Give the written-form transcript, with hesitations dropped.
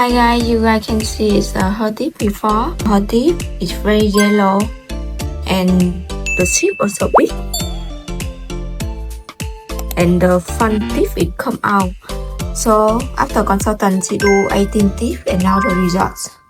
Hi guys, you guys can see it's her teeth before. Her teeth is very yellow and the tip also big. And the front teeth it come out. So after consultant she do 18 teeth and now the results.